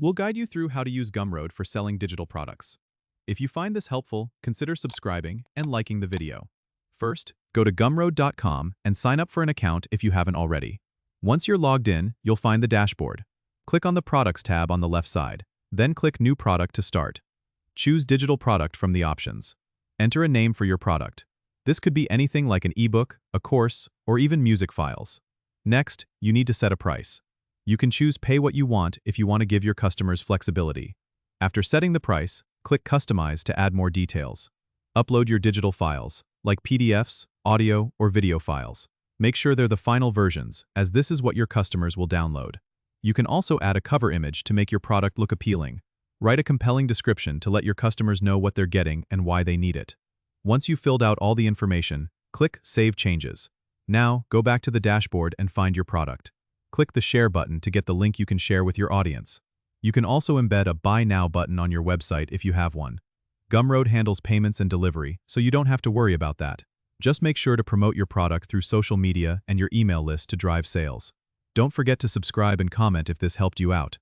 We'll guide you through how to use Gumroad for selling digital products. If you find this helpful, consider subscribing and liking the video. First, go to gumroad.com and sign up for an account if you haven't already. Once you're logged in, you'll find the dashboard. Click on the Products tab on the left side. Then click New Product to start. Choose Digital Product from the options. Enter a name for your product. This could be anything like an ebook, a course, or even music files. Next, you need to set a price. You can choose Pay What You Want if you want to give your customers flexibility. After setting the price, click Customize to add more details. Upload your digital files, like PDFs, audio, or video files. Make sure they're the final versions, as this is what your customers will download. You can also add a cover image to make your product look appealing. Write a compelling description to let your customers know what they're getting and why they need it. Once you've filled out all the information, click Save Changes. Now, go back to the dashboard and find your product. Click the Share button to get the link you can share with your audience. You can also embed a Buy Now button on your website if you have one. Gumroad handles payments and delivery, so you don't have to worry about that. Just make sure to promote your product through social media and your email list to drive sales. Don't forget to subscribe and comment if this helped you out.